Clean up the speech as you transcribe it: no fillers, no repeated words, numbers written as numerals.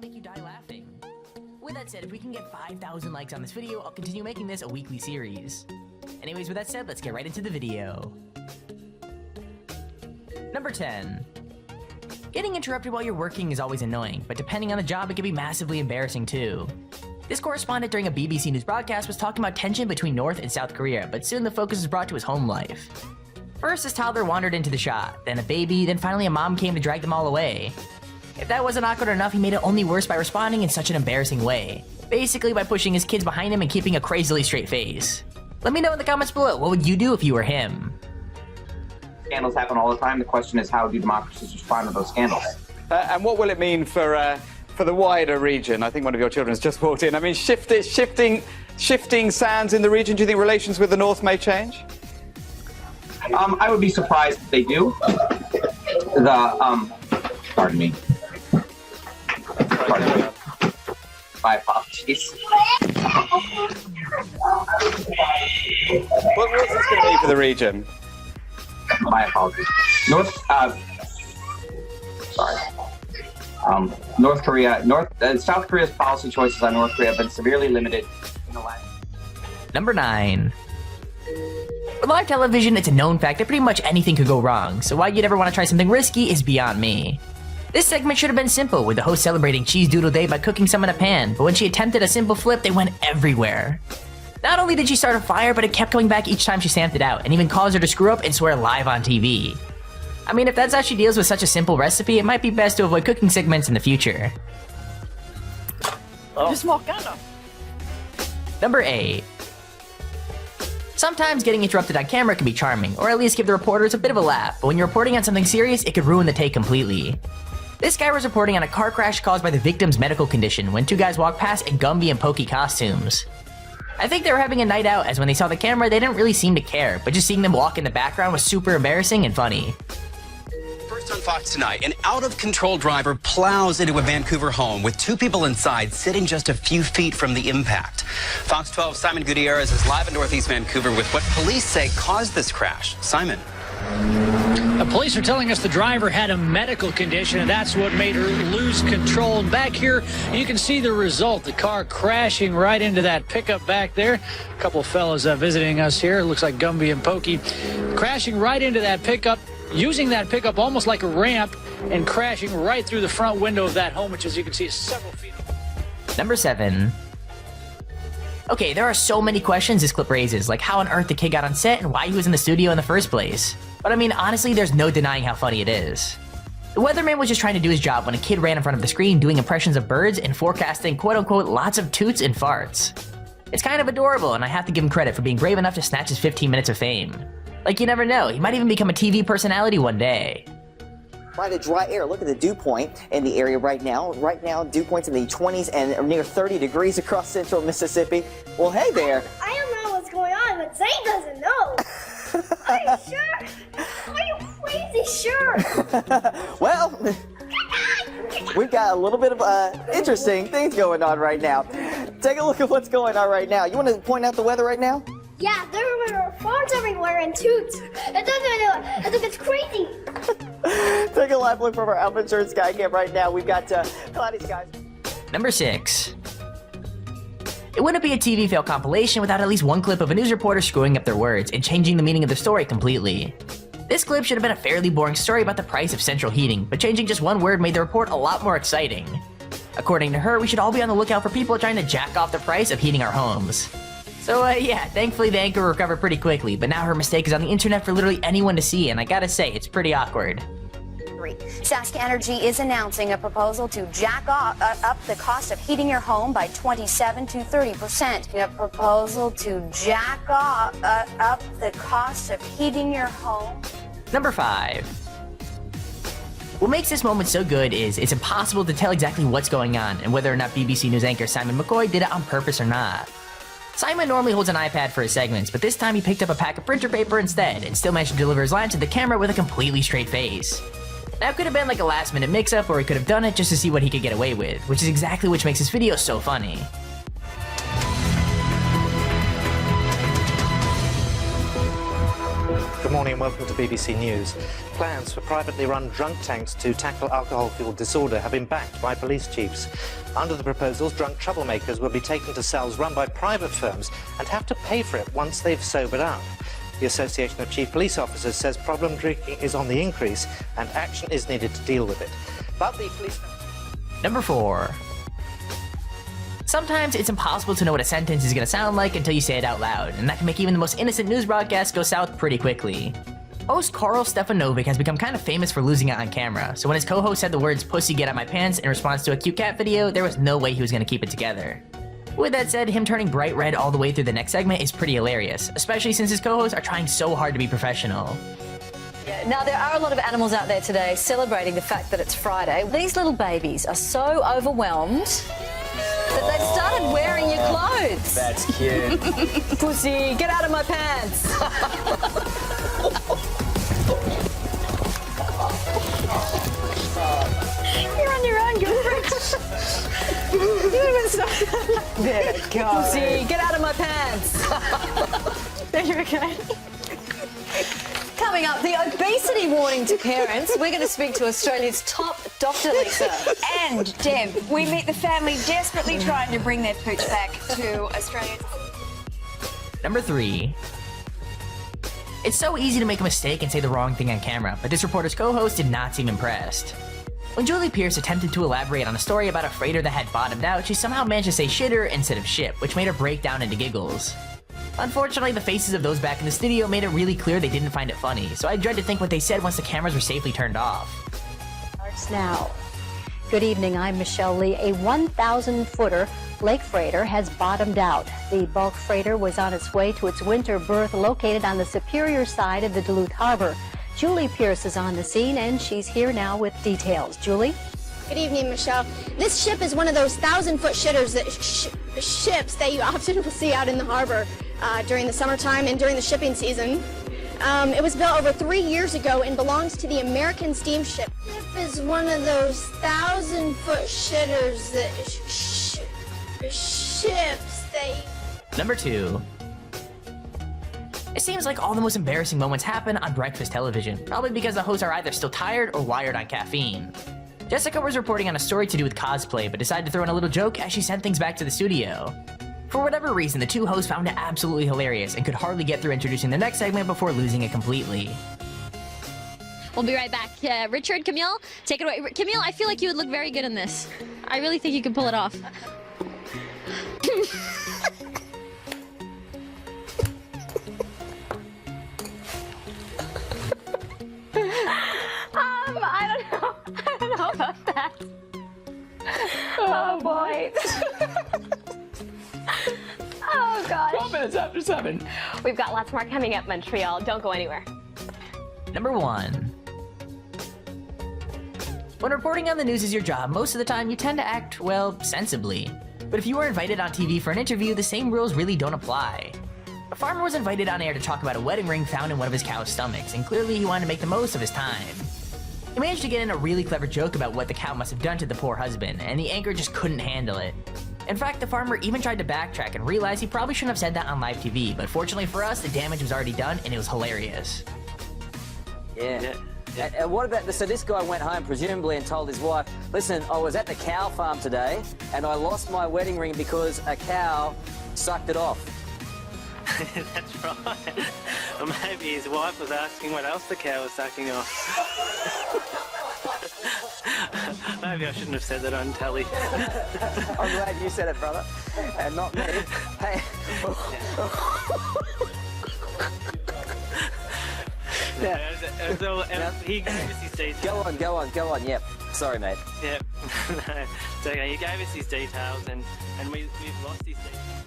make you die laughing. With that said, if we can get 5,000 likes on this video, I'll continue making this a weekly series. Anyways, with that said, let's get right into the video. Number 10. Getting interrupted while you're working is always annoying, but depending on the job, it can be massively embarrassing too. This correspondent during a BBC News broadcast was talking about tension between North and South Korea, but soon the focus was brought to his home life. First, his toddler wandered into the shot, then a baby, then finally a mom came to drag them all away. If that wasn't awkward enough, he made it only worse by responding in such an embarrassing way. Basically by pushing his kids behind him and keeping a crazily straight face. Let me know in the comments below, what would you do if you were him? Scandals happen all the time. The question is, how do democracies respond to those scandals? And what will it mean for the wider region? I think one of your children has just walked in. I mean, shifting sands in the region. Do you think relations with the North may change? I would be surprised if they do. Pardon me. My apologies. What's this going to mean for the region? My apologies. South Korea's policy choices on North Korea have been severely limited in the last. Number 9. With live television, it's a known fact that pretty much anything could go wrong, so why you'd ever want to try something risky is beyond me. This segment should have been simple, with the host celebrating Cheese Doodle Day by cooking some in a pan, but when she attempted a simple flip, they went everywhere. Not only did she start a fire, but it kept coming back each time she stamped it out, and even caused her to screw up and swear live on TV. I mean, if that's how she deals with such a simple recipe, it might be best to avoid cooking segments in the future. Number 8. Sometimes getting interrupted on camera can be charming, or at least give the reporters a bit of a laugh, but when you're reporting on something serious, it could ruin the take completely. This guy was reporting on a car crash caused by the victim's medical condition when two guys walked past in Gumby and Pokey costumes. I think they were having a night out, as when they saw the camera, they didn't really seem to care, but just seeing them walk in the background was super embarrassing and funny. First on Fox tonight, an out-of-control driver plows into a Vancouver home with two people inside sitting just a few feet from the impact. Fox 12's Simon Gutierrez is live in Northeast Vancouver with what police say caused this crash. Simon. The police are telling us the driver had a medical condition, and that's what made her lose control. And back here, you can see the result. The car crashing right into that pickup back there. A couple fellas visiting us here. It looks like Gumby and Pokey. Crashing right into that pickup, using that pickup almost like a ramp, and crashing right through the front window of that home, which, as you can see, is several feet. Number 7. Okay, there are so many questions this clip raises, like how on earth the kid got on set and why he was in the studio in the first place. But I mean, honestly, there's no denying how funny it is. The weatherman was just trying to do his job when a kid ran in front of the screen doing impressions of birds and forecasting quote-unquote lots of toots and farts. It's kind of adorable, and I have to give him credit for being brave enough to snatch his 15 minutes of fame. Like, you never know, he might even become a TV personality one day. By the dry air, look at the dew point in the area right now. Right now, dew points in the 20s and near 30 degrees across central Mississippi. Well, hey there. I don't know what's going on, but Zane doesn't know. Are you sure? Are you crazy sure? Well, we've got a little bit of interesting things going on right now. Take a look at what's going on right now. You want to point out the weather right now? Yeah, there are farts everywhere and toots. It's crazy. Take a live look from our Alpha Insurance Skycam right now. We've got cloudy skies. Number 6. It wouldn't be a TV fail compilation without at least one clip of a news reporter screwing up their words and changing the meaning of the story completely. This clip should have been a fairly boring story about the price of central heating, but changing just one word made the report a lot more exciting. According to her, we should all be on the lookout for people trying to jack off the price of heating our homes. So yeah, thankfully the anchor recovered pretty quickly, but now her mistake is on the internet for literally anyone to see, and I gotta say, it's pretty awkward. Sask Energy is announcing a proposal to jack up the cost of heating your home by 27 to 30%. A proposal to jack up the cost of heating your home. Number 5. What makes this moment so good is it's impossible to tell exactly what's going on and whether or not BBC News anchor Simon McCoy did it on purpose or not. Simon normally holds an iPad for his segments, but this time he picked up a pack of printer paper instead and still managed to deliver his line to the camera with a completely straight face. Now, it could have been like a last-minute mix-up, or he could have done it just to see what he could get away with, which is exactly what makes his video so funny. The Good morning and welcome to BBC News. Plans for privately run drunk tanks to tackle alcohol-fueled disorder have been backed by police chiefs. Under the proposals, drunk troublemakers will be taken to cells run by private firms and have to pay for it once they've sobered up. The Association of Chief Police Officers says problem drinking is on the increase and action is needed to deal with it. But the police... Number 4. Sometimes it's impossible to know what a sentence is going to sound like until you say it out loud, and that can make even the most innocent news broadcast go south pretty quickly. Host Karl Stefanovic has become kind of famous for losing it on camera, so when his co-host said the words "pussy get out my pants" in response to a cute cat video, there was no way he was going to keep it together. With that said, him turning bright red all the way through the next segment is pretty hilarious, especially since his co-hosts are trying so hard to be professional. Now, there are a lot of animals out there today celebrating the fact that it's Friday. These little babies are so overwhelmed that they've started wearing your clothes. That's cute. Pussy, get out of my pants. You're on your own, girlfriend. You even started. There it goes. Pussy, get out of my pants. There you go. Coming up, the obesity warning to parents. We're going to speak to Australia's top doctor, Lisa. And, Deb, we meet the family desperately trying to bring their pooch back to Australia. Number 3. It's so easy to make a mistake and say the wrong thing on camera, but this reporter's co-host did not seem impressed. When Julie Pierce attempted to elaborate on a story about a freighter that had bottomed out, she somehow managed to say shitter instead of ship, which made her break down into giggles. Unfortunately, the faces of those back in the studio made it really clear they didn't find it funny, so I dread to think what they said once the cameras were safely turned off. Starts now. Good evening, I'm Michelle Lee. A 1,000-footer lake freighter has bottomed out. The bulk freighter was on its way to its winter berth located on the superior side of the Duluth Harbor. Julie Pierce is on the scene and she's here now with details. Julie? Good evening, Michelle. This ship is one of those 1,000-foot shitters that ships that you often will see out in the harbor during the summertime and during the shipping season. It was built over 3 years ago and belongs to the American steamship. Ship is one of those 1,000-foot shitters that ships they... Number 2. It seems like all the most embarrassing moments happen on breakfast television, probably because the hosts are either still tired or wired on caffeine. Jessica was reporting on a story to do with cosplay, but decided to throw in a little joke as she sent things back to the studio. For whatever reason, the two hosts found it absolutely hilarious and could hardly get through introducing the next segment before losing it completely. We'll be right back. Richard, Camille, take it away. Camille, I feel like you would look very good in this. I really think you could pull it off. I don't know about that. Oh boy. Oh gosh. 12 minutes after 7. We've got lots more coming up, Montreal. Don't go anywhere. Number 1. When reporting on the news is your job, most of the time you tend to act, well, sensibly. But if you are invited on TV for an interview, the same rules really don't apply. A farmer was invited on air to talk about a wedding ring found in one of his cow's stomachs, and clearly he wanted to make the most of his time. He managed to get in a really clever joke about what the cow must have done to the poor husband, and the anchor just couldn't handle it. In fact, the farmer even tried to backtrack and realized he probably shouldn't have said that on live TV, but fortunately for us, the damage was already done and it was hilarious. Yeah. And what about this? So this guy went home, presumably, and told his wife, listen, I was at the cow farm today, and I lost my wedding ring because a cow sucked it off. That's right. Or maybe his wife was asking what else the cow was sucking off. Maybe I shouldn't have said that on telly. I'm glad you said it, brother, and not me. Hey. He gave us his details. Go on, yep. Sorry, mate. Yep. No, it's okay. He gave us his details and we've lost his details.